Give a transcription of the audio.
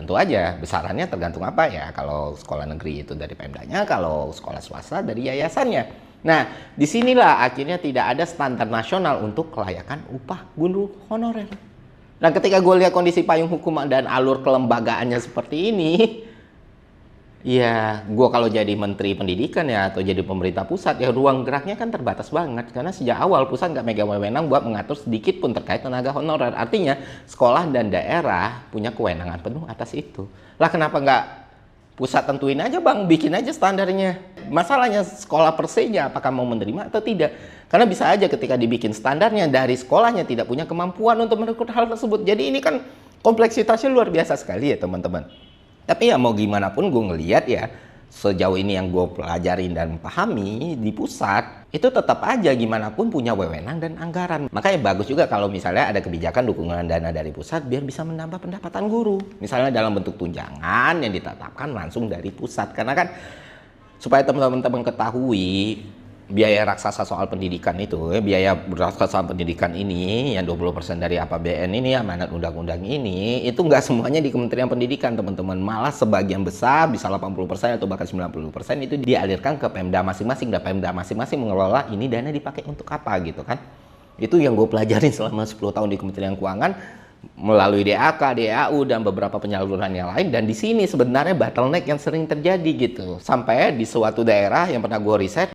tentu aja besarannya tergantung apa ya. Kalau sekolah negeri itu dari Pemdanya, kalau sekolah swasta dari yayasannya. Nah, disinilah akhirnya tidak ada standar nasional untuk kelayakan upah guru honorer. Dan ketika gue lihat kondisi payung hukum dan alur kelembagaannya seperti ini, ya, gue kalau jadi menteri pendidikan ya atau jadi pemerintah pusat ya ruang geraknya kan terbatas banget karena sejak awal pusat nggak megang wewenang buat mengatur sedikit pun terkait tenaga honorer. Artinya sekolah dan daerah punya kewenangan penuh atas itu. Lah kenapa nggak pusat tentuin aja bang, bikin aja standarnya. Masalahnya sekolah persenya apakah mau menerima atau tidak? Karena bisa aja ketika dibikin standarnya dari sekolahnya tidak punya kemampuan untuk merekrut hal tersebut. Jadi ini kan kompleksitasnya luar biasa sekali ya teman-teman. Tapi ya mau gimana pun gue ngelihat ya sejauh ini yang gue pelajarin dan pahami di pusat itu tetap aja gimana pun punya wewenang dan anggaran. Makanya bagus juga kalau misalnya ada kebijakan dukungan dana dari pusat biar bisa menambah pendapatan guru. Misalnya dalam bentuk tunjangan yang ditetapkan langsung dari pusat. Karena kan supaya teman-teman ketahui biaya raksasa soal pendidikan itu, biaya raksasa pendidikan ini yang 20% dari APBN ini, amanat undang-undang ini, itu nggak semuanya di Kementerian Pendidikan teman-teman, malah sebagian besar bisa 80% atau bahkan 90% itu dialirkan ke Pemda masing-masing, dan Pemda masing-masing mengelola ini dana dipakai untuk apa gitu kan. Itu yang gue pelajarin selama 10 tahun di Kementerian Keuangan melalui DAK, DAU dan beberapa penyaluran yang lain. Dan di sini sebenarnya bottleneck yang sering terjadi gitu, sampai di suatu daerah yang pernah gue riset